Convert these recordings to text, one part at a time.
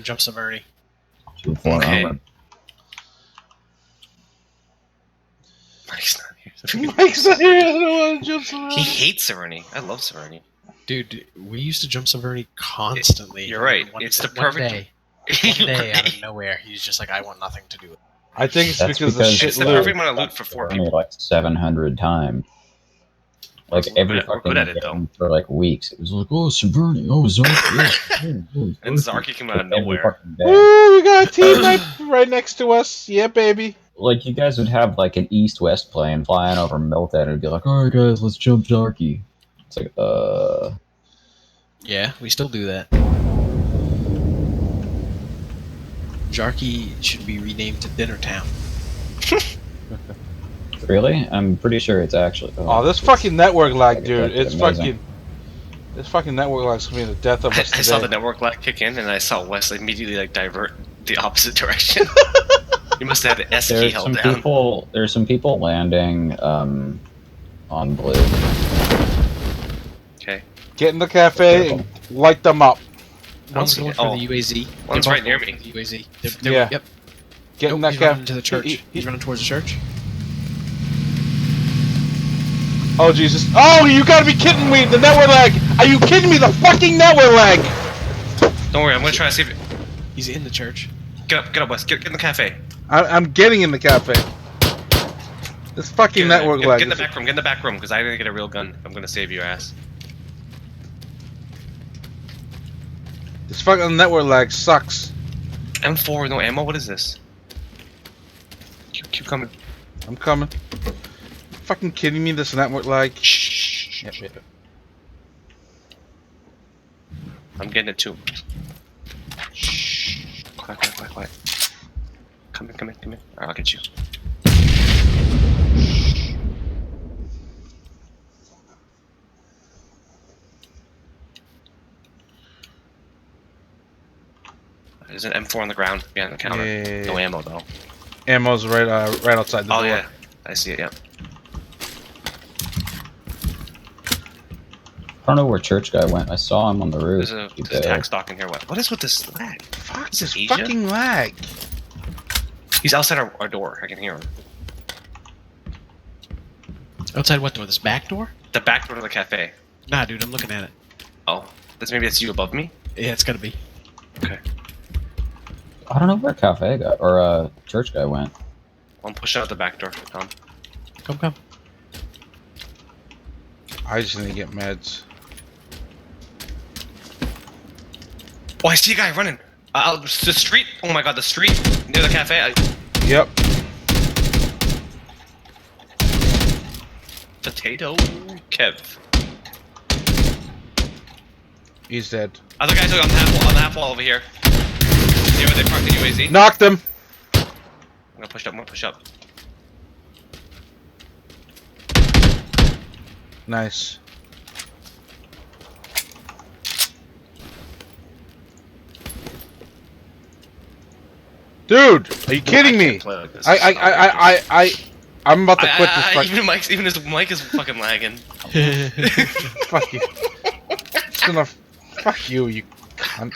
Jump Severity. Okay. Mike's not here. Mike's not here. I don't want to jump Severity. He hates Severity. I love Severity. Dude, we used to jump Severity constantly. You're right. It's the perfect. One day, out of nowhere, he's just like, I want nothing to do with it. I think it's That's because the shit It's the loot. perfect amount of loot for 4 people. Like 700 times. Like every We're fucking good at it, though. game for like weeks. It was like, oh, Severity, oh, Zarky. And Zarky came out of nowhere. Woo, we got a team right next to us. Yeah, baby. Like you guys would have like an east-west plane flying over Milton and it'd be like, alright guys, let's jump Zarky. It's like, Yeah, we still do that. Jarky should be renamed to Dinnertown. Really? I'm pretty sure it's actually... Oh, this fucking network lag, dude. It's It's amazing. fucking... This fucking network lag's gonna be the death of us today. I saw the network lag kick in, and I saw Wes immediately like divert the opposite direction. You must have had the S key held down. There's some people landing on blue. Okay. Get in the cafe and light them up. One's going for the UAZ. One's right near me. The UAZ. Yeah. Yep. Get in that He's cafe. running to the church. He's running towards the church. Oh, Jesus. Oh, you gotta be kidding me! The network lag! Are you kidding me? The fucking network lag! Don't worry, I'm gonna try to save it. He's in the church. Get up, Wes. Get in the cafe. I'm getting in the cafe. This fucking network lag. Get in the back room. Get in the back room, because I didn't get a real gun. I'm gonna save your ass. This fucking network lag sucks. M4 with no ammo. What is this? Keep coming. I'm coming. Fucking kidding me? This network lag. Shh. I'm getting it too. Shh. Quiet. Come in. Alright, I'll get you. There's an M4 on the ground behind the counter. Yeah. No ammo though. Ammo's right outside the door. Oh yeah, I see it. Yeah. I don't know where church guy went. I saw him on the roof. There's a tack stock in here. What is with this lag? Fuck Is this it Asia? fucking lag. He's outside our door. I can hear him. Outside what door? This back door? The back door to the cafe. Nah, dude, I'm looking at it. Oh, maybe that's you above me. Yeah, it's gotta be. Okay. I don't know where cafe guy or church guy went. I'm pushing out the back door, Tom. Come. I just need to get meds. Oh, I see a guy running. The street. Oh my god, the street near the cafe. Yep. Potato Kev. He's dead. Other guy's on the half wall over here. Near where they parked the UAZ. Knocked him. I'm gonna push up. Nice. Dude, are you kidding me? I'm about to quit this. Even his mic is fucking lagging. Fuck you. It's gonna. Fuck you, you cunt.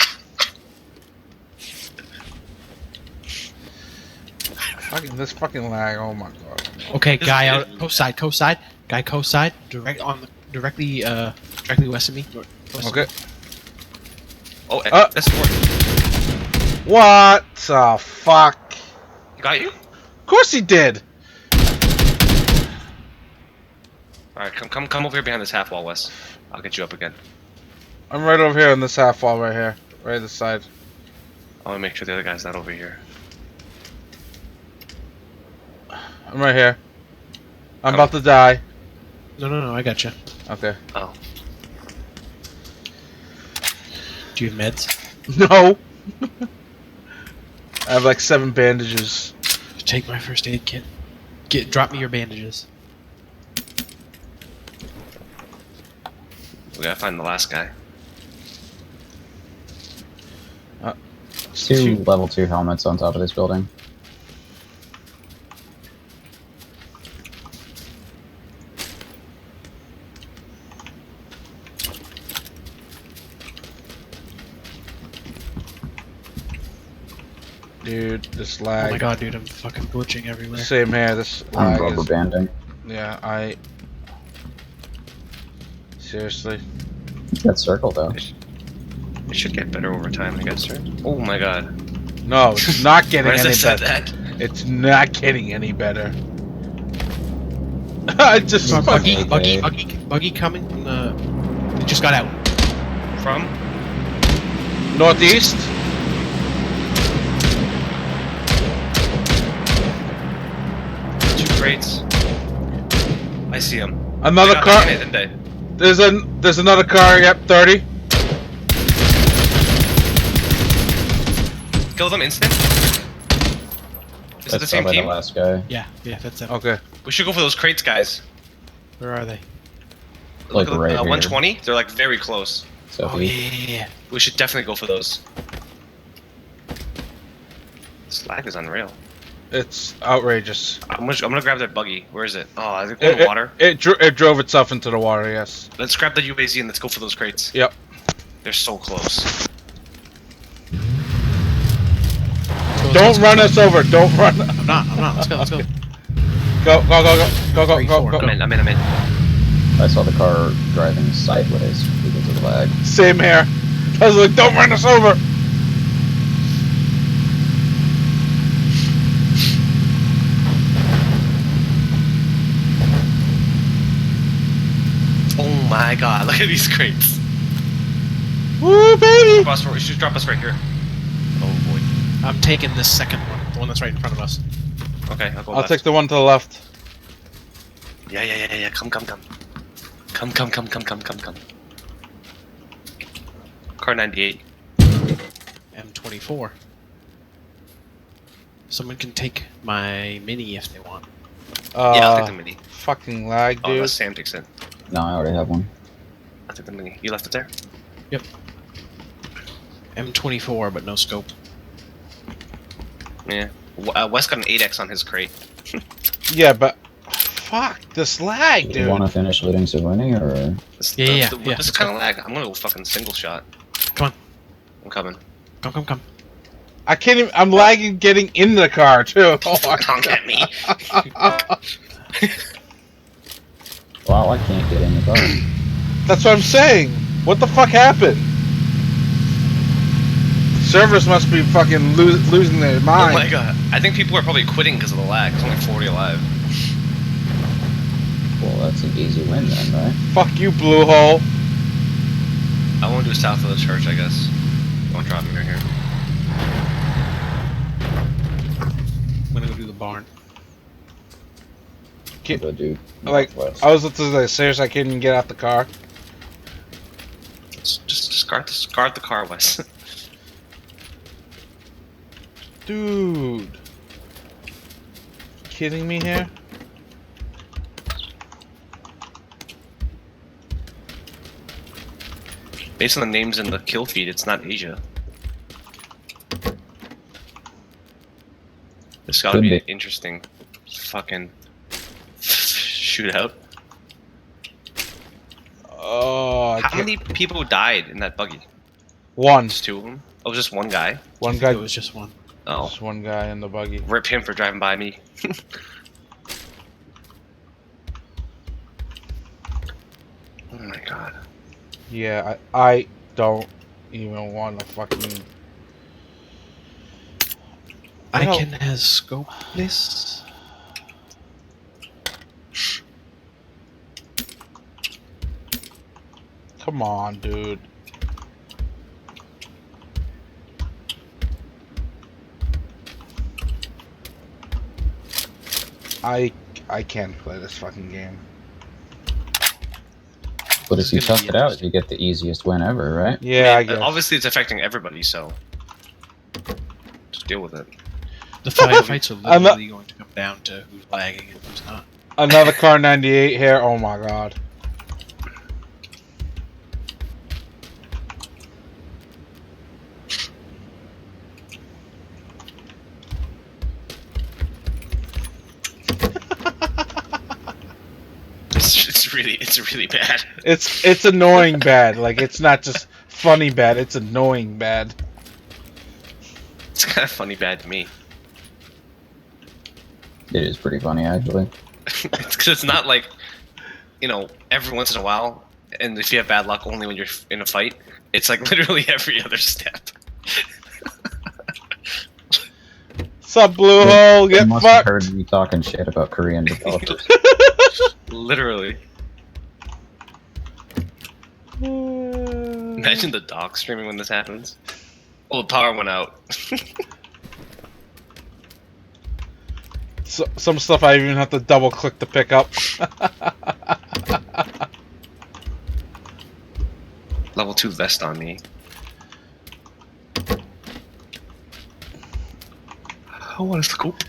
Fucking this fucking lag. Oh my god. Okay, guy out coast side. Guy coast side, directly west of me. Okay. Oh, that's important. What the fuck? Got you? Of course he did. Alright, come over here behind this half wall, Wes. I'll get you up again. I'm right over here on this half wall right here. Right this side. I want to make sure the other guy's not over here. I'm right here. I'm about to die. No, I gotcha. Okay. Oh. Do you have meds? No. I have like 7 bandages. Take my first aid kit. Drop me your bandages. We gotta find the last guy. 2 level 2 helmets on top of this building. Dude, this Oh lag. my god, dude, I'm fucking glitching everywhere. Same here. This I'm lag rubber is. banding. Yeah, seriously. That circle though. It should get better over time, I guess, right? Oh my god. No, it's not getting Right as I any said better. that. It's not getting any better. I just Buggy, fucking. buggy coming. They just got out. From? Northeast? Two crates. I see him. Another They got car. me, didn't they? There's another car. Yep, 30. Kill them instant? Is it the That's same probably team? the last guy. Yeah, that's it. Okay. We should go for those crates, guys. Where are they? Like Look at right here. 120? They're like very close. So Oh yeah. We should definitely go for those. This lag is unreal. It's outrageous. I'm gonna grab that buggy. Where is it? Oh, I think in the water. It drove itself into the water. Yes. Let's grab the UAZ and let's go for those crates. Yep. They're so close. Don't run us over. Don't run. I'm not. Let's go. Go. Go. I'm in. I saw the car driving sideways because of the lag. Same here. I was like, don't run us over. Oh my god, look at these crates. Woo, baby. You should drop us right here. Oh boy. I'm taking this second one, the one that's right in front of us. Okay, I'll go I'll left. take the one to the left. Yeah. Come. Car 98. M24. Someone can take my mini if they want. Yeah, I'll take the mini. Fucking lag, Oh, dude. unless Sam takes it. No, I already have one. I'll take the mini. You left it there? Yep. M24, but no scope. Yeah. Wes got an 8x on his crate. Yeah, but fuck this lag, Do you dude. want to finish looting Savini or? Yeah. This is kind of lag. I'm gonna go fucking single shot. Come on. I'm coming. Come. I can't even. I'm lagging getting in the car too. Oh my Don't get me. Well, I can't get in the car. That's what I'm saying. What the fuck happened? Servers must be fucking losing their Oh mind. my god. I think people are probably quitting because of the lag. There's only 40 alive. Well, that's an easy win then, right? Fuck you, bluehole. I want to do south of the church, I guess. Don't drop me right here. I'm gonna go do the barn. Get- Go do Like, northwest. I was at the serious. I can't even get out the car. Just guard the car, Wes. Dude. Kidding me here? Based on the names in the kill feed, it's not Asia. This gotta Could be be. an interesting fucking shootout. Oh, I How can't. many people died in that buggy? One. Just two of them? Oh, just one guy? One I guy. think it was just one. Oh. Just one guy in the buggy. Rip him for driving by me. Oh my god. Yeah, I don't even want to fucking. I No. can has scope this. Come on, dude. I can't play this fucking game. But if This you is gonna tough be it out, you get the easiest win ever, right? Yeah, I Man, guess. obviously it's affecting everybody, so just deal with it. The fights are I'm not- literally going to come down to who's lagging and who's not. Another car 98 here. Oh my god. It's really bad. It's annoying bad. Like, it's not just funny bad. It's annoying bad. It's kind of funny bad to me. It is pretty funny, actually. It's because it's not like, you know, every once in a while, and if you have bad luck only when you're in a fight, it's like literally every other step. Sup, bluehole? You Get must have fucked. heard me talking shit about Korean developers. Literally. Imagine the dog screaming when this happens. Oh, the power went out. So, some stuff I even have to double click to pick up. Level 2 vest on me. Oh, what a scoop.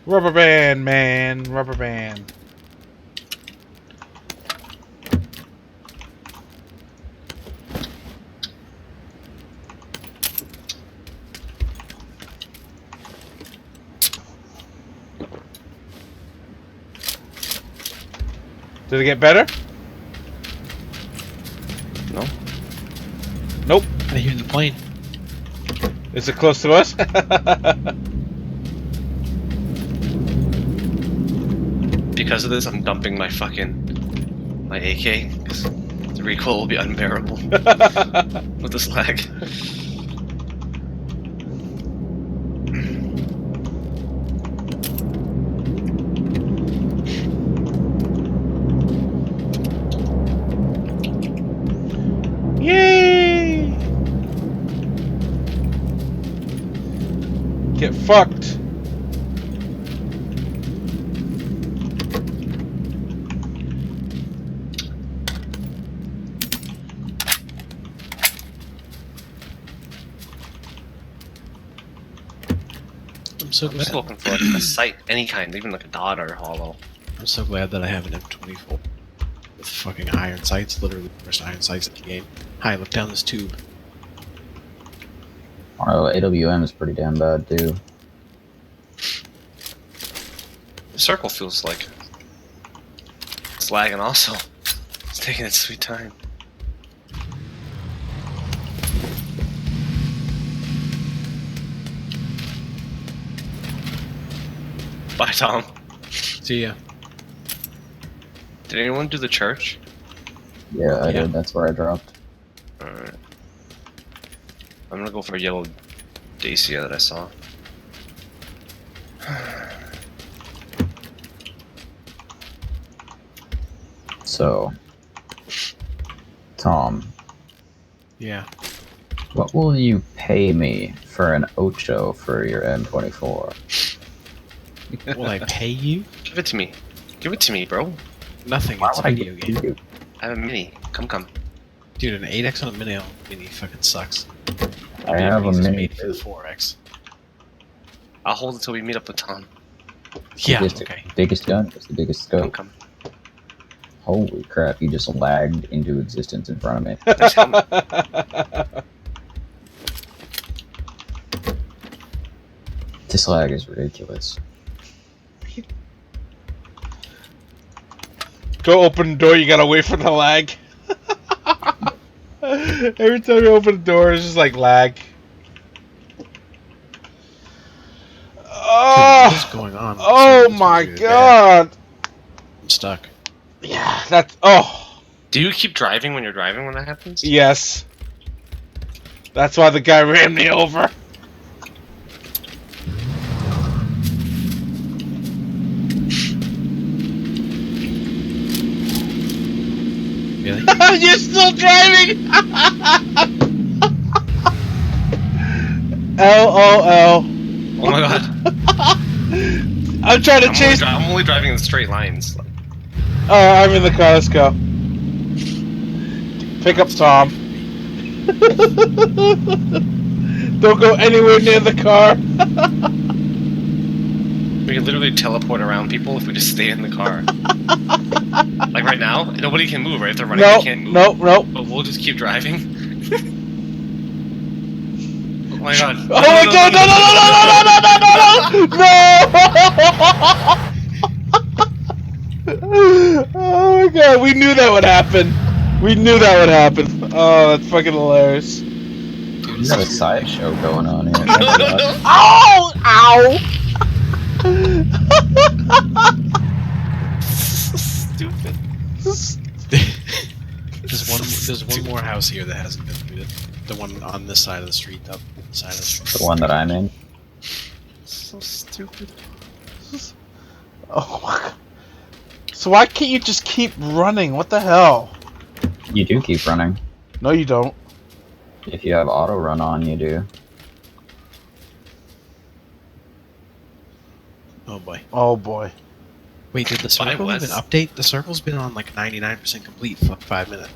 Rubber band, man. Rubber band. Did it get better? No. Nope. I hear the plane. Is it close to us? Because of this, I'm dumping my AK, because the recoil will be unbearable with this lag. Yay! Get fucked. I'm so I'm just glad. looking for like, a sight, any kind, even like a dot or a hollow. I'm so glad that I have an M24 with fucking iron sights. Literally the first iron sights in the game. Hi, look down this tube. Oh, AWM is pretty damn bad, too. The circle feels like it's lagging also. It's taking its sweet time. Bye, Tom. See ya. Did anyone do the church? Yeah, I Yeah. did. That's where I dropped. Alright. I'm gonna go for a yellow Dacia that I saw. So, Tom, Yeah. what will you pay me for an Ocho for your M24? Will I pay you? Give it to me. Give it to me, bro. Nothing. Why It's a would I video give game. you? I have a mini. Come. Dude, an 8x on a mini fucking sucks. I have a It's mini. made for the 4x. I'll hold it till we meet up with Tom. Yeah, Biggest, okay. biggest gun is the biggest scope. Come. Holy crap, you just lagged into existence in front of me. Nice helmet. This lag is ridiculous. Go open the door, you gotta wait for the lag. Every time you open the door, it's just like lag. Dude, what is going on? Oh This my was really bad. god! I'm stuck. Yeah, that's. Oh! Do you keep driving when you're driving when that happens? Yes. That's why the guy ran me over. Really? You're still driving! LOL. Oh my god. I'm trying to chase. I'm only driving in straight lines. Oh, I'm in the car. Let's go. Pick up Tom. Don't go anywhere near the car. We can literally teleport around people if we just stay in the car. Like right now, nobody can move, right? If they're running, they can't move. Nope. But we'll just keep driving. Oh my god. Oh my god! No! Oh my god! We knew that would happen. Oh, that's fucking hilarious. Dude, You got a sideshow going on here. No, no, no. Ow! Ow! Stupid. There's one more house here that hasn't been looted. The one on this side of the street, up the side of the street. The one that I'm in. So stupid. Oh my god. So why can't you just keep running? What the hell? You do keep running. No, you don't. If you have auto run on, you do. Oh boy. Oh boy. Wait, did the By circle even Wes. update? The circle's been on like 99% complete for 5 minutes.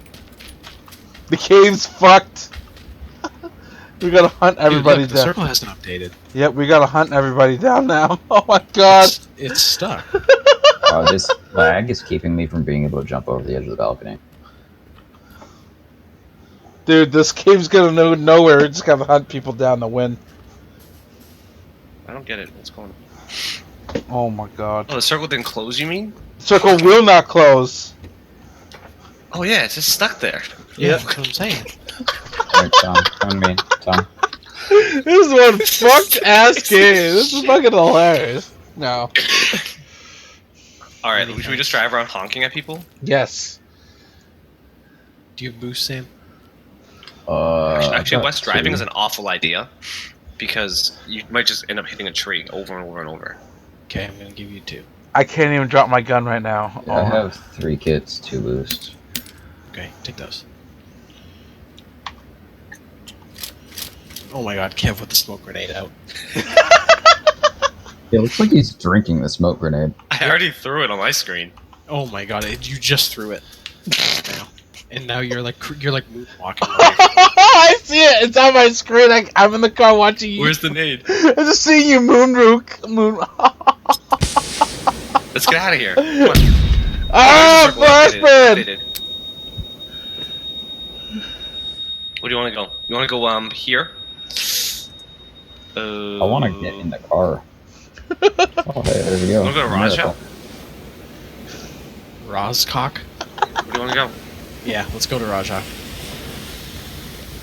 The cave's fucked. We gotta hunt everybody Dude, look, the down. circle hasn't updated. Yep, we gotta hunt everybody down now. Oh my god. It's stuck. Oh, this lag is keeping me from being able to jump over the edge of the balcony. Dude, this cave's gonna go nowhere. We just gotta hunt people down to win. I don't get it. What's going on? Oh my god. Oh, the circle didn't close, you mean? Circle will not close. Oh yeah, it's just stuck there. Yeah, that's what I'm saying. Alright, Tom, come to me. Tom. This is one fucked ass game. This is fucking hilarious. No. All right, should we just drive around honking at people? Yes. Do you have boost, Sam? Actually, I've got West driving 2. is an awful idea because you might just end up hitting a tree over and over and over. Okay, I'm gonna give you 2. I can't even drop my gun right now. I have 3 kits, 2 boosts. Okay, take those. Oh my god, Kev with the smoke grenade out. It looks like he's drinking the smoke grenade. I already threw it on my screen. Oh my god, you just threw it. Now. And now you're like moonwalking away. I see it. It's on my screen. I'm in the car watching you. Where's the nade? I'm just seeing you moon. Let's get out of here. Come on. Ah, flashbang! Updated. Where do you want to go? You want to go here? I want to get in the car. Oh, hey, there we go. Want to go to Raja? Roscock? Where do you want to go? Yeah, let's go to Raja.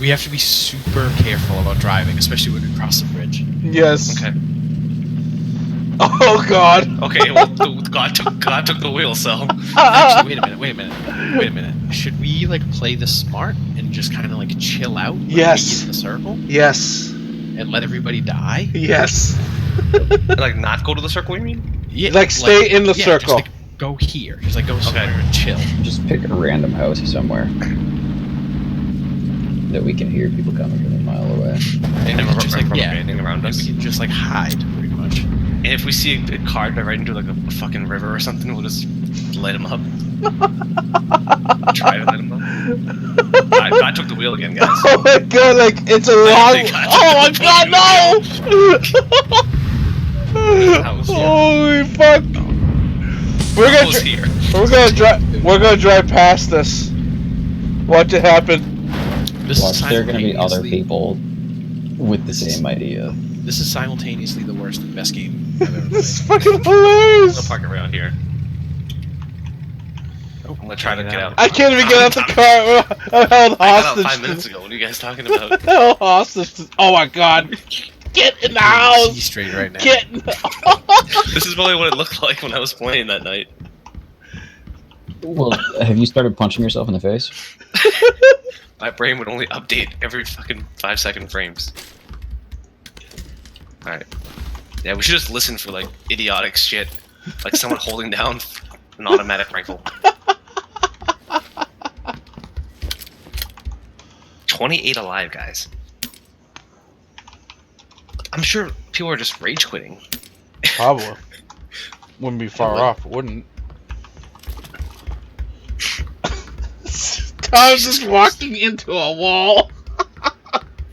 We have to be super careful about driving, especially when we cross the bridge. Yes. Okay. Oh god. Okay. Well, God took the wheel, so. Actually, wait a minute. Should we like play this smart and just kind of like chill out? When Yes. We get in the circle Yes. and let everybody die. Yes. Like not go to the circle? You mean? Yeah, Like, stay in the circle. Just, like, go here. Just like go somewhere and chill. Just pick a random house somewhere that we can hear people coming from a mile away. And we can just like anything around and us. we can just like hide pretty much. And if we see a car drive right into like a fucking river or something, we'll just light him up. Try to light him up. God took the wheel again, guys. Oh my god, like it's a long. think I Oh my took god, no! That was here. Holy fuck! That was here. We're gonna drive past this. Watch it happen. This Watch, is there are going to be other simultaneously- people with the same idea. This is simultaneously the worst and best game I've ever This is played. fucking I'm gonna hilarious. park around here. Oh, I'm gonna try to get out. I can't even get out the car. I'm held I got hostage. out 5 minutes ago. What are you guys talking about? Held hostage. Oh my god. Get in the See house. straight right now. Get in the This is probably what it looked like when I was playing that night. Well, have you started punching yourself in the face? My brain would only update every fucking 5-second frames. Alright. Yeah, we should just listen for like idiotic shit. Like someone holding down an automatic rifle. 28 alive, guys. I'm sure people are just rage quitting. Probably. Wouldn't be far Would. off, wouldn't. Tom's just walking into a wall.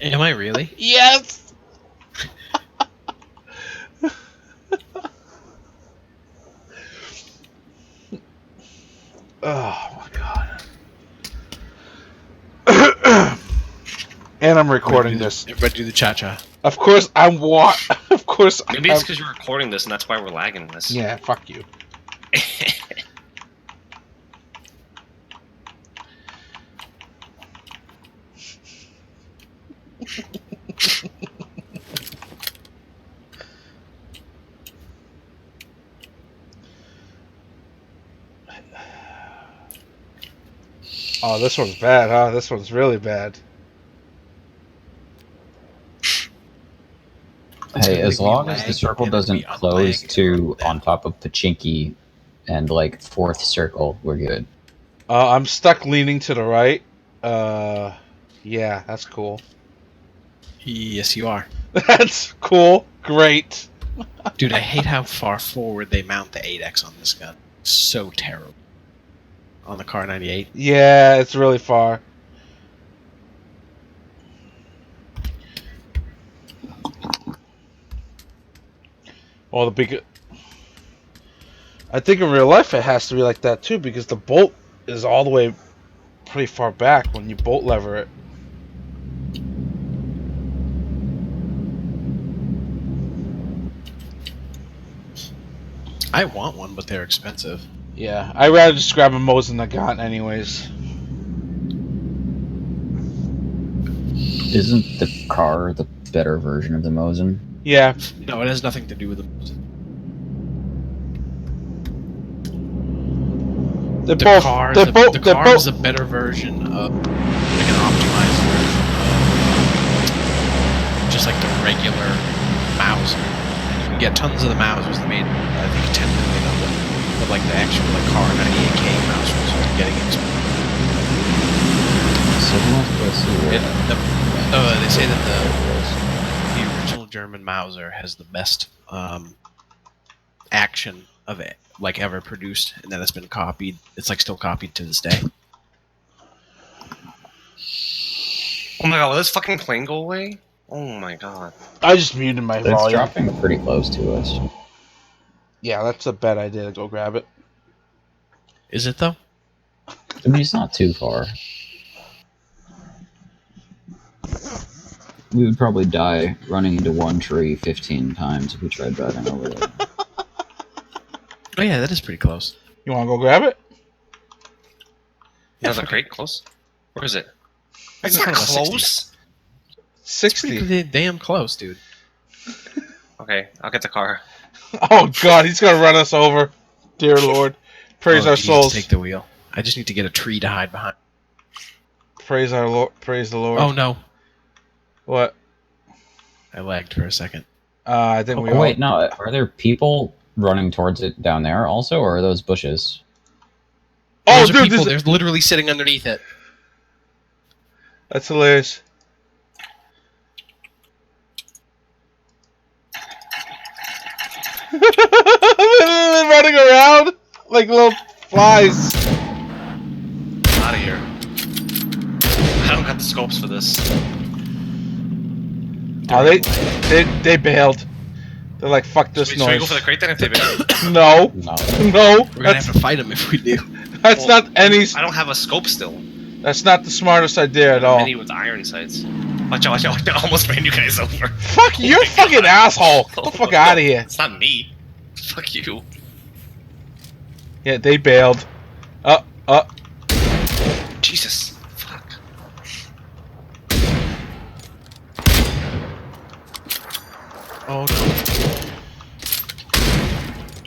Am I really? Yes. Oh my god. And I'm recording this. Everybody do the cha-cha. Of course I'm of course Maybe it's I'm- because you're recording this and that's why we're lagging this. Yeah, fuck you. Oh, this one's bad, huh? This one's really bad. Hey, as Typically, we long as the lag, circle and then we doesn't close unlag and to roll down. on top of Pachinki and like fourth circle, we're good. I'm stuck leaning to the right. Yeah, that's cool. Yes, you are. That's cool. Great. Dude, I hate how far forward they mount the 8X on this gun. So terrible. On the Car 98. Yeah, it's really far. Well, the big. I think in real life it has to be like that too, because the bolt is all the way pretty far back when you bolt lever it. I want one, but they're expensive. Yeah, I'd rather just grab a Mosin Nagant anyways. Isn't the car the better version of the Mosin? Yeah, No, it has nothing to do with them. they're The both. car, They're both. the They're car both. is a better version of like an optimized version of just like the regular Mauser. And you can get tons of the Mausers. They made I think 10 million of them, but like the actual like Car 98K Mausers are getting expensive. So let's see where They say that the original German Mauser has the best action of it like ever produced, and then it's been copied. It's like still copied to this day. Oh my god, will this fucking plane go away? Oh my god. I just muted my it's volume. dropping pretty close to us. Yeah, that's a bad idea to go grab it. Is it though? I mean, it's not too far. We would probably die running into one tree 15 times if we tried driving over there. Oh yeah, that is pretty close. You want to go grab it? There's a crate close? Where is it? It's in not front of us, 60. close. It's pretty 60. damn close, dude. Okay, I'll get the car. Oh god, he's gonna run us over. Dear Lord. Praise Oh, our geez, souls. Take the wheel. I just need to get a tree to hide behind. Praise our Lord. Praise the Lord. Oh no, What? I lagged for a second. I think we Oh, all. wait, no. Are there people running towards it down there also, or are those bushes? Oh, Those are dude, people. this They're literally sitting underneath it. that's hilarious. Running around like little flies. Out of here. I don't got the scopes for this. Oh, they bailed. They're like, fuck this Should we go noise. for the crate then if they bail? No, No. no, We're gonna that's have to fight them if we do. that's Well, not any. I don't have a scope still. That's not the smartest idea at all. Mini with iron sights. Watch out, watch out, watch out. I almost ran you guys over. Fuck, you're a fucking asshole. Get the fuck out of here. It's not me. Fuck you. Yeah, they bailed. Jesus. Fuck. Oh no.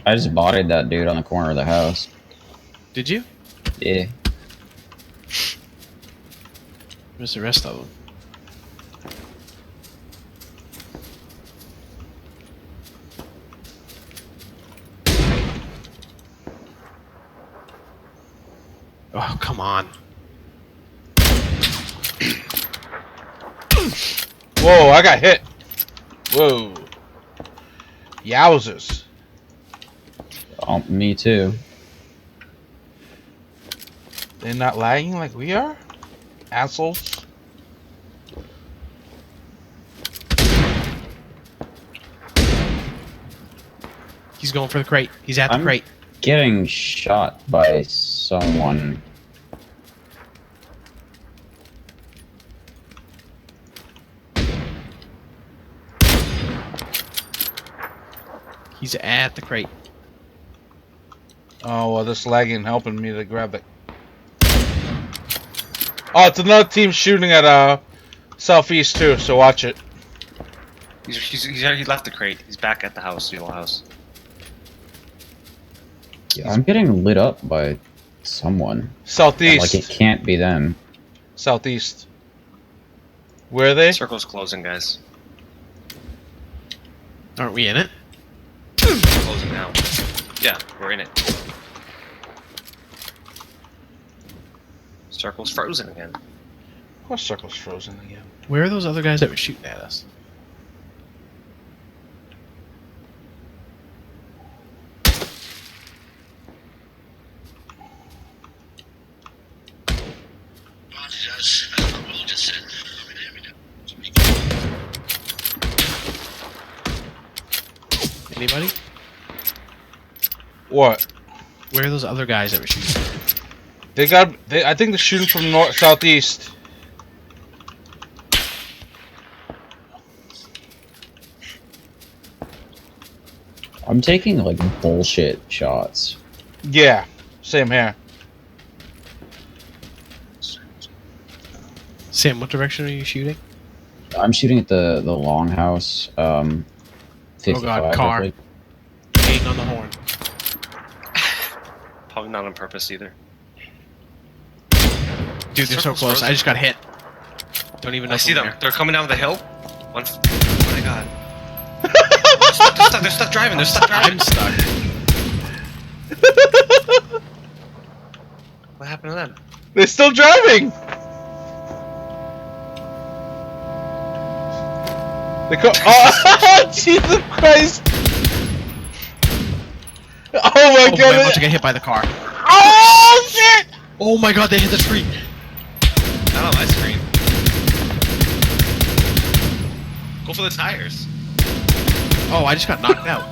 I just bodied that dude on the corner of the house. Did you? Yeah. Where's the rest of them? Oh, come on. Whoa, I got hit. Whoa. Yowzers. Oh, me too. They're not lagging like we are? Assholes. He's going for the crate. He's at the I'm- crate. Getting shot by someone. He's at the crate. Oh, well, this lagging helping me to grab it. Oh, it's another team shooting at southeast too, so watch it. He already left the crate. He's back at the house, the old house. Yeah, I'm getting lit up by Someone. And, Southeast. like, it can't be them. Southeast. Where are they? Circle's closing, guys. Aren't we in it? Closing now. Yeah, we're in it. Circle's frozen again. Of course, circle's frozen again. Where are those other guys that were shooting at us? Anybody? What? Where are those other guys that were shooting? I think they're shooting from north, southeast. I'm taking, like, bullshit shots. Yeah, same here. Sam, what direction are you shooting? I'm shooting at the longhouse. 55, God, car. roughly. Hanging on the horn. Probably not on purpose either. Dude, they're so Circle's close. frozen. I just got hit. Don't even know. I see from them. where. They're coming down the hill. One. Oh my god. They're stuck. They're stuck driving. They're stuck driving. I'm stuck. What happened to them? They're still driving. Oh, Jesus Christ! Oh my I'm God! about to get hit by the car. Oh shit! Oh my god, they hit the tree. Not on my screen. Go for the tires. Oh, I just got knocked out.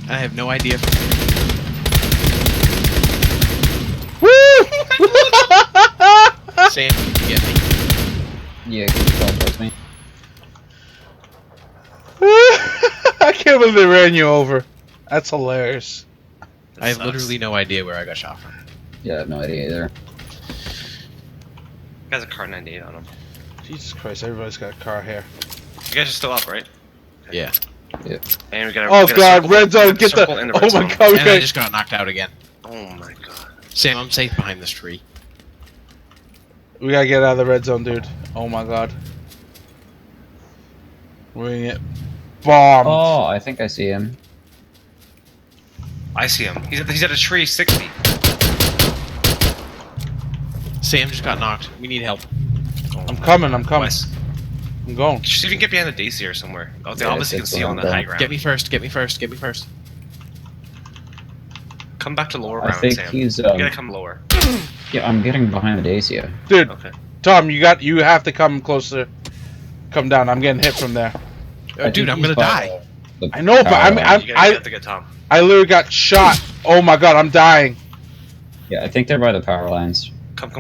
I have no idea. Sam, you get me. Yeah, can you call towards me? I can't believe they ran you over. That's hilarious. I have sucks. literally no idea where I got shot from. Yeah, I have no idea either. Guy's a car 98 on him. Jesus Christ! Everybody's got a car here. You guys are still up, right? Yeah. And we got. Oh God! Red zone! Get the! circle and the red Oh my zone. God! And I Okay. just got knocked out again. Oh my god. Sam, I'm safe behind this tree. We gotta get out of the red zone, dude. Oh my God. We're gonna get bombed. Oh, I think I see him. I see him. He's at a tree 60. Sam just got knocked. We need help. I'm coming. I'm coming. Wes, I'm going. just even get behind the daisy or somewhere. Oh, they Yeah, obviously can it's see you on the the high one. ground. Get me first. Get me first. Get me first. Come back to lower I ground, think Sam. he's. You gotta come lower. Yeah, I'm getting behind the Dacia. Dude, Okay. Tom, you have to come closer. Come down. I'm getting hit from there. Dude, I'm gonna die. I know, but You have to get Tom. I literally got shot. Oh my God, I'm dying. Yeah, I think they're by the power lines. Come.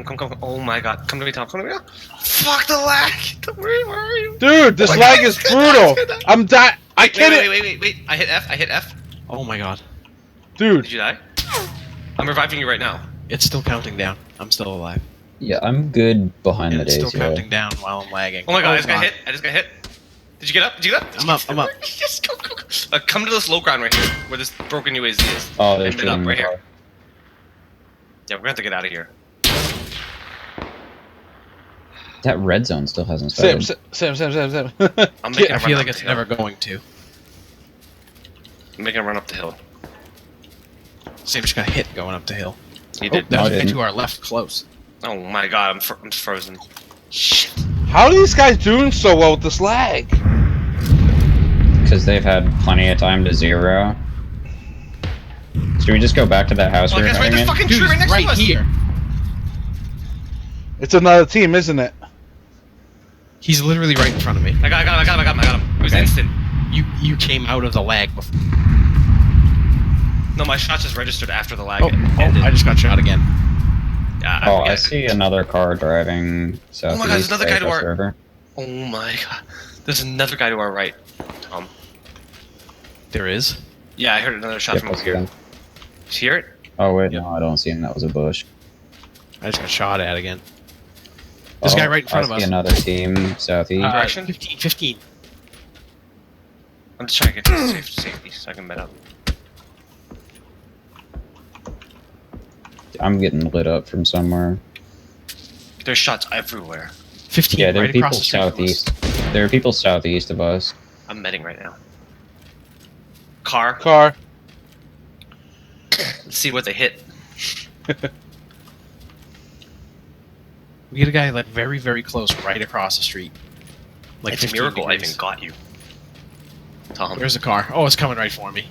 Oh my god. Come to me, Tom. Come to me. Fuck the lag. Where are you? Dude, this Oh my lag God, is it's gonna die, brutal. it's gonna die. I'm dying. I can't. Wait. I hit F. Oh my god. Dude, Did you die? I'm reviving you right now. It's still counting down. I'm still alive. Yeah, I'm good behind And the it's still Dacia. counting down while I'm lagging. Oh my god, I just got hit. I just got hit. Did you get up? Did you get up? I'm up. Yes, go. Come to this low ground right here, where this broken UAZ is. Oh, they're And then up shooting right the here. car. Yeah, we're gonna have to get out of here. That red zone still hasn't Sam. started. I'm making I a feel run like up it's the hill. never going to. I'm making a run up the hill. Sam just got hit going up the hill. He Oh, did. there's I a guy didn't. to our left, close. Oh my god, I'm frozen. Shit. How are these guys doing so well with this lag? Because they've had plenty of time to zero. Should we just go back to that house Oh, we were guys, right hiding there, in? fucking Dude, tree right he's next right to us. here. It's another team, isn't it? He's literally right in front of me. I got him. It was Okay. instant. You came out of the lag before. No, my shot just registered after the lag Oh, ended. I just got shot again. Yeah, Oh, I forget it. see another car driving southeast. God, there's another guy to across the our- river. Oh my god. There's another guy to our right, Tom. There is. Yeah, I heard another shot Yep, from I over see here. him. Did you hear it? Oh wait, Yep. no, I don't see him. That was a bush. I just got shot at again. This guy right in front of I us. see another team southeast. Direction? 15. I'm just trying to get to safety so I can bet up. I'm getting lit up from somewhere. There's shots everywhere. 15 Yeah, there are right people across the street from us. southeast. There are people southeast of us. I'm medding right now. Car. Car. Let's see what they hit. We get a guy like very, very close right across the street. Like It's a 15 miracle I degrees. even got you. Tom. Where's the car? Oh, it's coming right for me.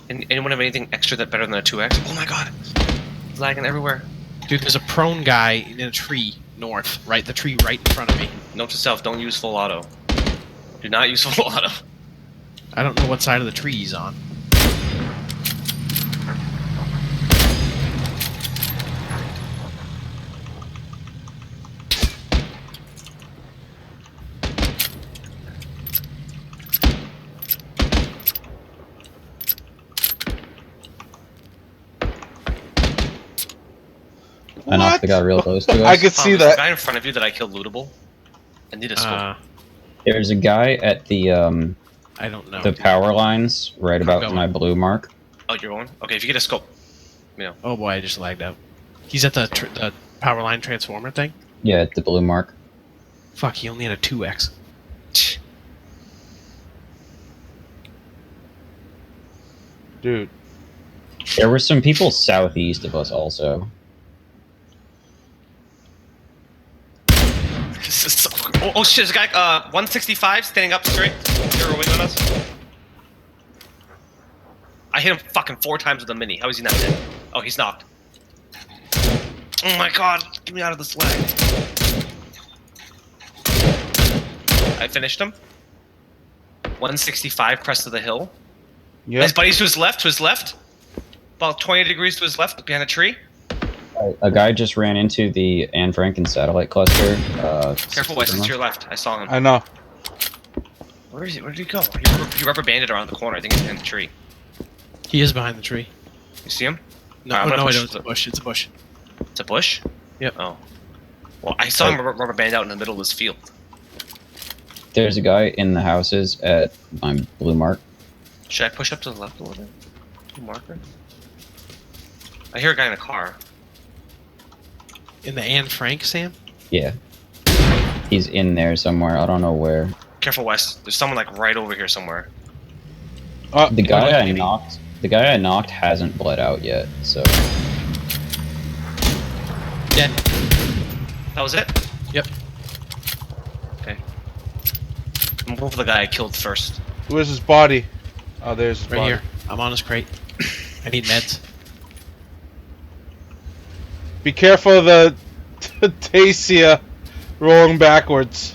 Anyone have anything extra that better than a 2x? Oh my god. It's lagging everywhere. Dude, there's a prone guy in a tree north. Right, the tree right in front of me. Note to self, don't use full auto. Do not use full auto. I don't know what side of the tree he's on. I knocked the guy real close to us. I could see There's a that. guy in front of you that I killed lootable. I need a scope. There's a guy at the I don't know. the power lines right about going. my blue mark. Oh, you're going? Okay, if you get a scope. Oh boy, I just lagged out. He's at the power line transformer thing? Yeah, at the blue mark. Fuck, he only had a 2x. Dude. There were some people southeast of us also. This is so oh shit, there's a guy 165 standing up straight. Zeroing on us. I hit him fucking 4 times with a mini. How is he not dead? Oh, he's knocked. Oh my god, get me out of this lag. I finished him. 165 crest of the hill. Yeah. His buddies to his left. About 20 degrees to his left, behind a tree. A guy just ran into the Anne Franken satellite cluster. Careful, Wes, it's to your left. I saw him. I know. Where is he? Where did he go? He rubber banded around the corner. I think he's behind the tree. He is behind the tree. You see him? No, Alright, I'm no, gonna I push don't. It's a bush. It's a bush. It's a bush? Yep. Oh. Well, I saw him rubber band out in the middle of this field. There's a guy in the houses at my blue mark. Should I push up to the left a little bit? Marker? I hear a guy in a car. In the Anne Frank, Sam? Yeah. He's in there somewhere. I don't know where. Careful, Wes. There's someone like right over here somewhere. The guy I maybe. knocked. The guy I knocked hasn't bled out yet. So Dead. That was it? Yep. Okay. I'm going for the guy I killed first. Where's his body? Oh, there's his Right body. here. I'm on his crate. I need meds. Be careful of the Tasia rolling backwards.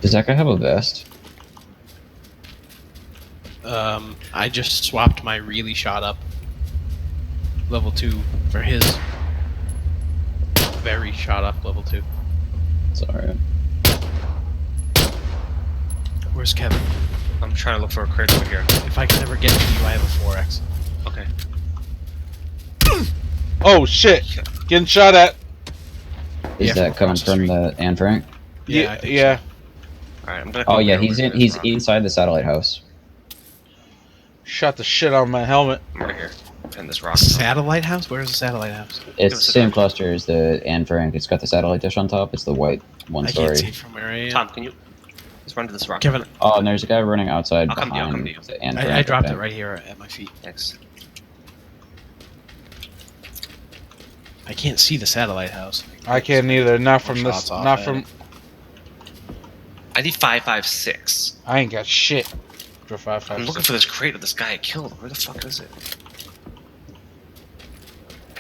does that guy have a vest? I just swapped my really shot up level 2 for his very shot up level 2. It's alright. Where's Kevin? I'm trying to look for a crate over here. If I can ever get to you, I have a 4x. Okay. Oh shit! Getting shot at. Is Yeah, that from coming across the from street. the Anne Frank? Yeah, I think yeah. Alright, I'm gonna Oh come yeah, over he's here in. to He's this rock. inside the satellite house. Shot the shit out of my helmet. I'm right here. Pin this rock. Satellite house? Where's the satellite house? It's us the a same touch. cluster as the Anne Frank. It's got the satellite dish on top. It's the white one I can't see story. from where I am. Tom, can you let's run to this rock? Kevin, Oh, and there's a guy running outside I'll come to you, I'll behind come to you. the Anne Frank. I dropped okay. it right here at my feet. Thanks. I can't see the satellite house. I can't either. Not from Shots this. off Not at from. it. I need 556. I ain't got shit. For 5.56. I'm looking for this crate of this guy I killed. Where the fuck is it?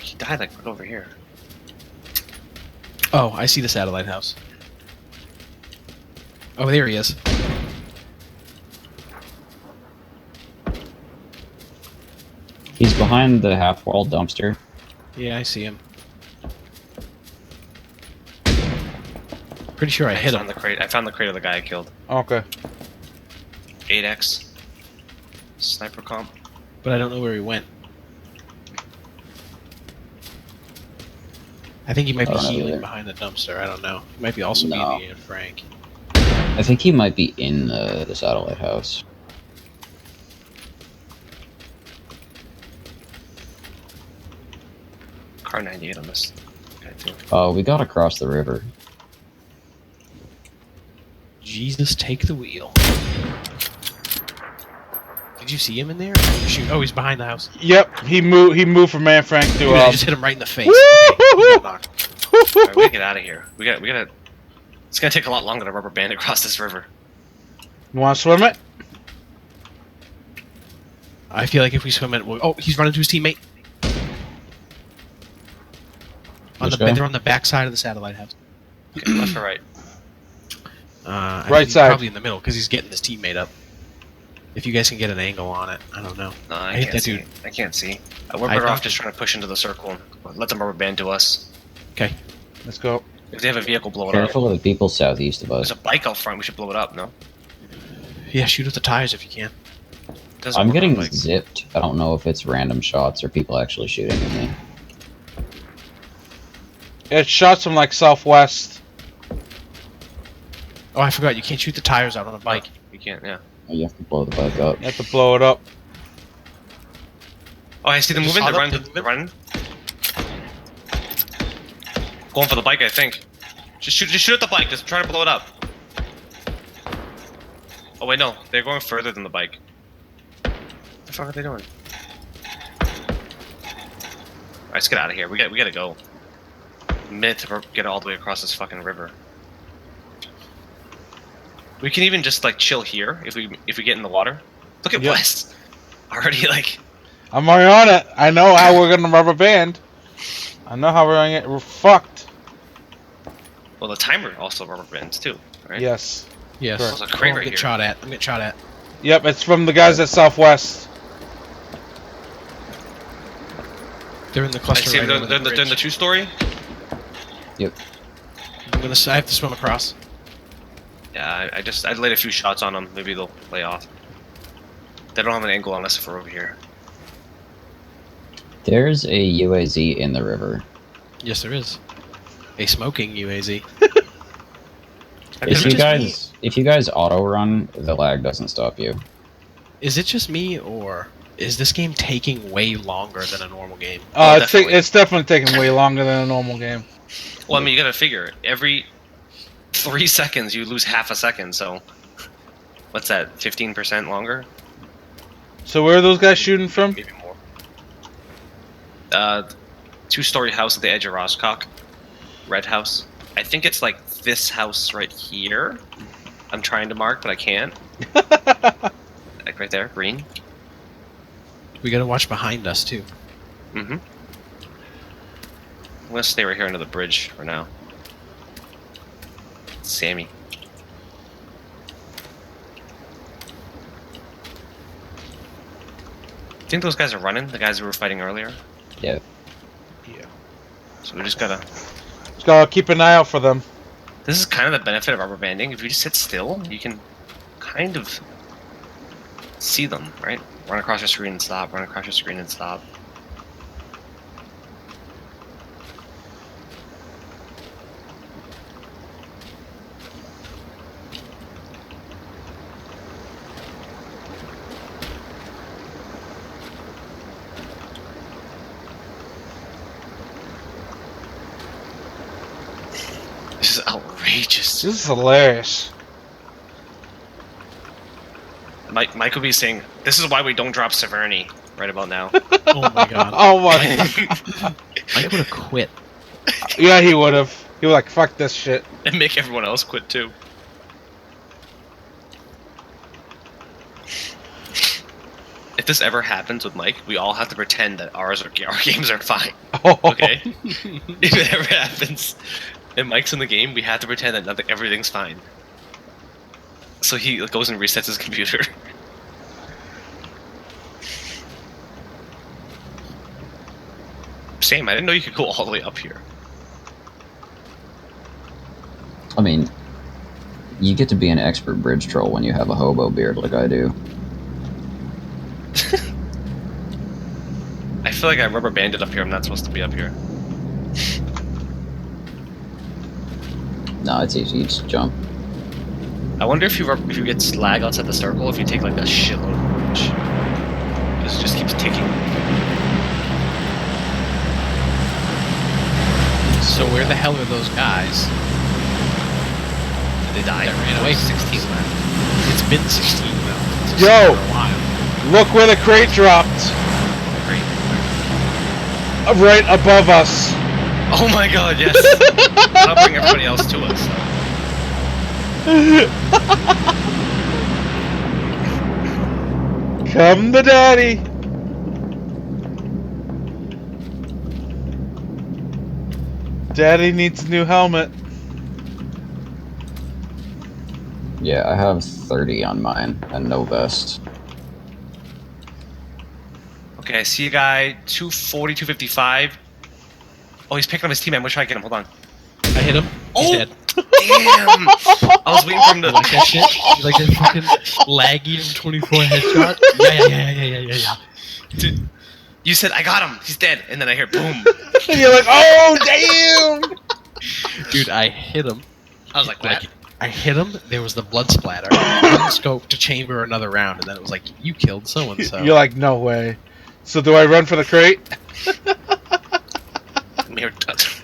He died like right over here. Oh, I see the satellite house. Oh, there he is. He's behind the half-wall dumpster. Yeah, I see him. Pretty sure I hit found him. the crate. I found the crate of the guy I killed. Okay. 8x. Sniper comp. But I don't know where he went. I think he might I be don't know healing either. behind the dumpster. I don't know. He might be also No. be Anne Frank. I think he might be in the satellite house. Car 98 on this guy too. Oh, we got across the river. Jesus, take the wheel. Did you see him in there? Shoot! Oh, he's behind the house. Yep, he moved. He moved from Man Frank to. Dude, I just hit him right in the face. Okay, he got knocked. Alright, we gotta get out of here. We gotta. It's gonna take a lot longer to rubber band across this river. You want to swim it? I feel like if we swim it, oh, he's running to his teammate. Which guy? They're on the back side of the satellite house. Okay, left or right? I think Right he's side. Probably in the middle because he's getting his teammate up. If you guys can get an angle on it, I don't know. No, I I hit can't that see. dude. I can't see. We're I better off know. just trying to push into the circle and let them rubber band to us. Okay. Let's go. If they have a vehicle, blow it Careful up. of the people southeast of There's us. a bike out front. We should blow it up. No. Yeah, shoot at the tires if you can. Doesn't I'm work on getting bikes. zipped. I don't know if it's random shots or people actually shooting at me. It shots from like southwest. Oh, I forgot. You can't shoot the tires out on a bike. You can't. Yeah. Oh, you have to blow the bike up. You have to blow it up. Oh, I see them Just moving. They're hop up, running. They're running. Going for the bike, I think. Just shoot at the bike. Just try to blow it up. Oh wait, no. They're going further than the bike. What the fuck are they doing? Alright, let's get out of here. We gotta go. Minute to get all the way across this fucking river. We can even just like chill here if we get in the water. Look at Yep. West. Already like I'm already on it. I know how we're gonna rubber band. I know how we're gonna get. We're fucked. well the timer also rubber bands too, right? Yes. Yes. Correct. There's a crate I'm right getting here. shot at. I'm getting shot at. Yep, it's from the guys at southwest. They're in the I cluster see right them. over They're, the they're in the bridge. 2-story. I have to swim across. Yeah, I laid a few shots on them. Maybe they'll lay off. They don't have an angle on us if we're over here. There's a UAZ in the river. Yes, there is. A smoking UAZ. I If could've you just- guys auto run, the lag doesn't stop you. Is it just me, or is this game taking way longer than a normal game? Oh, It's definitely taking way longer than a normal game. Well, I mean, you gotta figure every 3 seconds you lose half a second. So, what's that? 15% longer? So where are those guys shooting from? Maybe more. 2-story house at the edge of Roscock. Red house. I think it's like this house right here. I'm trying to mark, but I can't. Like right there, green. We gotta watch behind us too. Mm-hmm. I'm gonna stay right here under the bridge for now. Sammy. Think those guys are running? The guys who were fighting earlier? Yeah. Yeah. So we just gotta... Just gotta keep an eye out for them. This is kind of the benefit of rubber banding. If you just sit still, you can kind of see them, right? Run across your screen and stop, run across your screen and stop. This is outrageous. This is hilarious. Mike would be saying, "This is why we don't drop Severny right about now." Oh my god. Oh my. I would have quit. Yeah, he would have. He was like, "Fuck this shit." And make everyone else quit too. If this ever happens with Mike, we all have to pretend that our games are fine. Okay? If it ever happens and Mike's in the game, we have to pretend that everything's fine. So he goes and resets his computer. Same, I didn't know you could go all the way up here. I mean, you get to be an expert bridge troll when you have a hobo beard like I do. I feel like I rubber banded up here. I'm not supposed to be up here. No, it's easy. You just jump. I wonder if you get lag outside the circle, if you take like a shitload of damage. Because it just keeps ticking. So where the hell are those guys? They died. That ran away. 16 left. It's been 16 now. It's Yo! been a while. Look where the crate dropped. Great. Right above us. Oh my god, yes! I'll bring everybody else to us. Come to daddy. Daddy needs a new helmet. Yeah, I have 30 on mine and no vest. Okay, I see a guy, 240, 255. Oh, he's picking up his teammate. I'm gonna try to get him. Hold on. I hit him. He's Oh! dead. Damn! I was waiting for him You to. like that shit? You like that fucking laggy M24 headshot? Yeah. Dude, you said, I got him. He's dead. And then I hear boom. And you're like, oh damn! Dude, I hit him. I was like, what? I hit him. There was the blood splatter. One scope to chamber another round, and then it was like, you killed so and so. You're like, no way. So do I run for the crate? I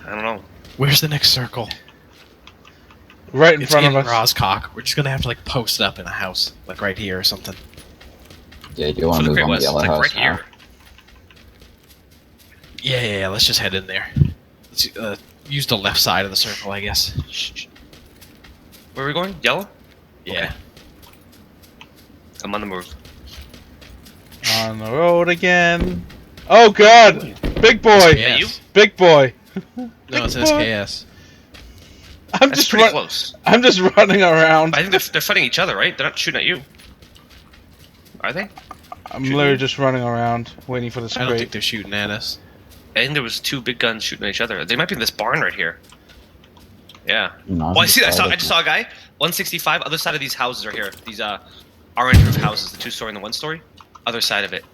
don't know. Where's the next circle? Right in It's front in of us. Roscock. We're just gonna have to like post it up in a house, like right here or something. Yeah, do you want So to the move crate on the was yellow like house right now? here. Yeah. Let's just head in there. Let's use the left side of the circle, I guess. Where are we going? Yellow? Yeah. I'm on the move. On the road again. Oh god! Big boy! Yeah. you? Big boy! No, it's SKS. I'm That's just pretty close. I'm just running around. But I think they're fighting each other, right? They're not shooting at you. Are they? I'm literally just running around, waiting for the I don't think crate. they're shooting at us. I think there was two big guns shooting at each other. They might be in this barn right here. Yeah. No, Oh, I see that. I just saw a guy. 165. Other side of these houses are here. These orange roof houses, the 2-story and the 1-story. Other side of it.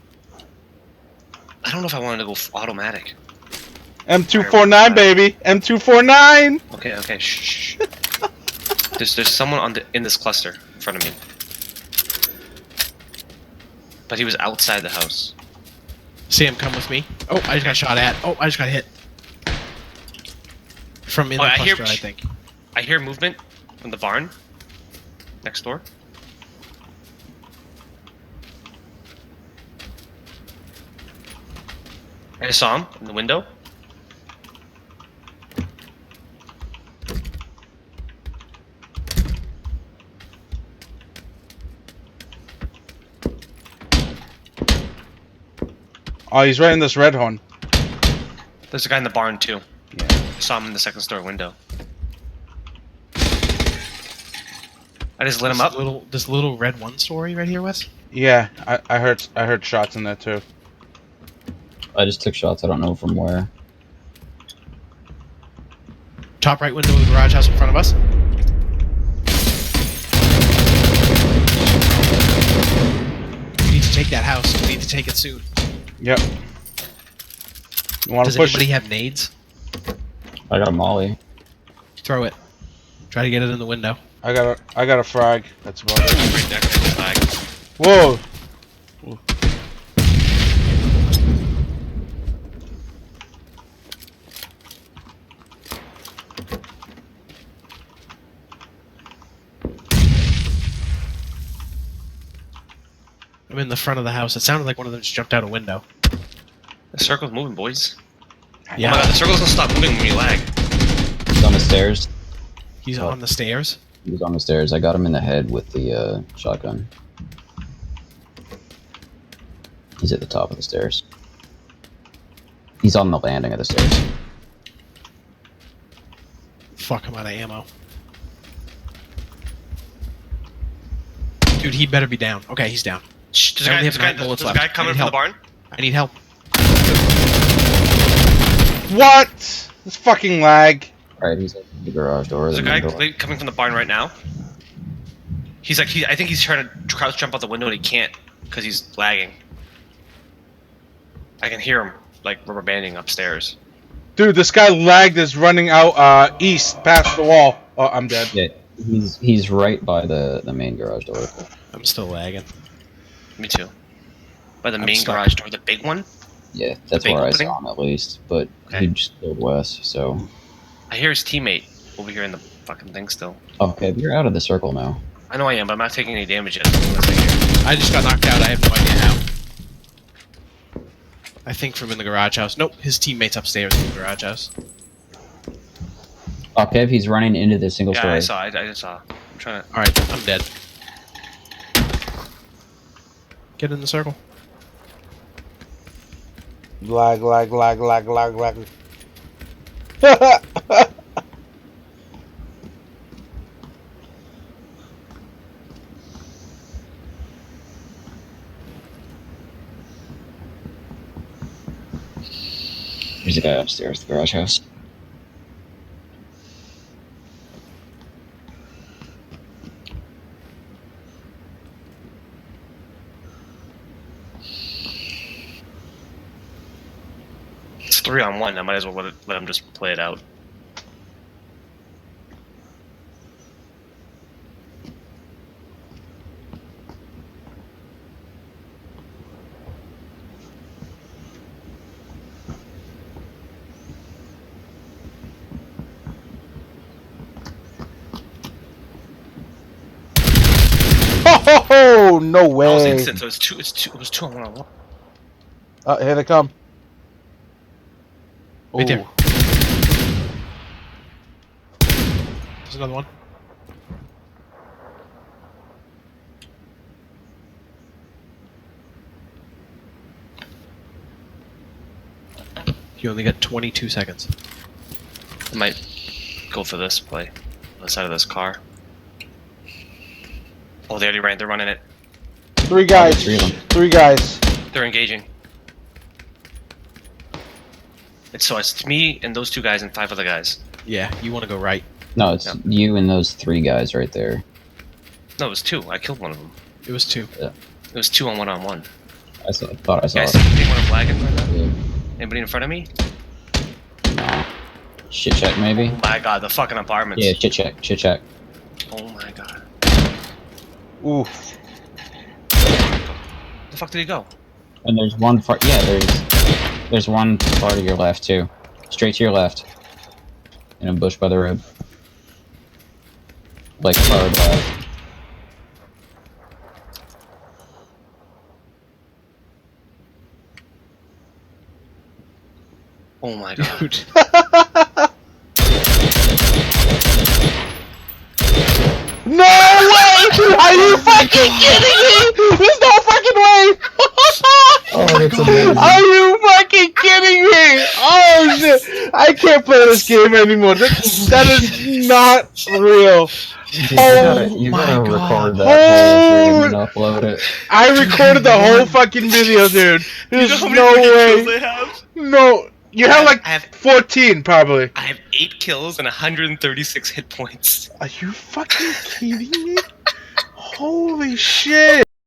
I don't know if I wanted to go automatic. M249, baby! M249! Okay. Shh. There's someone in this cluster in front of me. But he was outside the house. Sam, come with me. Oh, I just got shot at. Oh, I just got hit. From in the I cluster, hear- I think. I hear movement from the barn next door. I just saw him in the window. Oh, he's right in this red horn. There's a guy in the barn too. Yeah. I saw him in the second story window. I just lit him up. This little red 1-story right here, Wes. Yeah, I heard shots in there too. I just took shots. I don't know from where. Top right window of the garage house in front of us. We need to take that house. We need to take it soon. Yep. You want Does to push anybody it? have nades? I got a molly. Throw it. Try to get it in the window. I got a frag. That's about it. Right there, the flag. Whoa! I'm in the front of the house. It sounded like one of them just jumped out a window. The circle's moving, boys. Yeah, Oh my god, the circle's gonna stop moving when you lag. He's on the stairs. he's on the stairs. He's on the stairs. I got him in the head with the shotgun. He's at the top of the stairs. He's on the landing of the stairs. Fuck, I'm out of ammo. Dude, he better be down. Okay, he's down. Shh, there's I a only guy, have 9 bullets there's a left. guy I coming need from the help. barn. I need help. What? This fucking lag. Alright, he's at the garage door. There's a the guy main door. coming from the barn right now. He's like, I think he's trying to crouch jump out the window and he can't because he's lagging. I can hear him like rubber banding upstairs. Dude, this guy lagged is running out east past the wall. Oh, I'm dead. Yeah, he's right by the main garage door. I'm still lagging. Me too. By the I'm main stuck. garage door, the big one. Yeah, that's big where I opening? saw him at least. But Okay. he just killed Wes. So I hear his teammate over here in the fucking thing still. okay, you're out of the circle now. I know I am, but I'm not taking any damage yet. Unless I hear. I just got knocked out. I have no idea how. I think from in the garage house. Nope, his teammate's upstairs in the garage house. Okay, he's running into the single Yeah, story. I saw. I just saw. I'm trying to. All right, I'm dead. Get in the circle. Lag. There's a guy upstairs, the garage house. It's 3-on-1. I might as well let him just play it out. Oh, no That was way. instant. So it was 2-on-1. Oh, here they come. Right there. Ooh. There's another one. You only got 22 seconds. I might go for this play. On the side of this car. Oh, they already ran. They're running it. Three guys. Three of them. Three guys. They're engaging. It's me and those 2 guys and 5 other guys. Yeah, you want to go right. No, it's Yep. you and those 3 guys right there. No, it was 2. I killed one of them. It was 2. It was 2-on-1-on-1. Thought I saw Guys, it. anyone flagging right now? Yeah. Anybody in front of me? No. Shit check maybe? Oh my god, the fucking apartments. Yeah, chit check. Oh my god. Ooh. The fuck did he go? And there's one far there's one far to your left too. Straight to your left. In a bush by the road. Like far left. Oh my god. Dude. No way! Are you fucking kidding me? There's no fucking way! Oh, that's amazing. Are you fucking kidding me? Oh shit! I can't play this game anymore. That is not real. You my gotta God. record that whole thing and upload it. I recorded the whole fucking video, dude. There's no way. have? No, you have like I have 14 probably. I have 8 kills and 136 hit points. Are you fucking kidding me? Holy shit!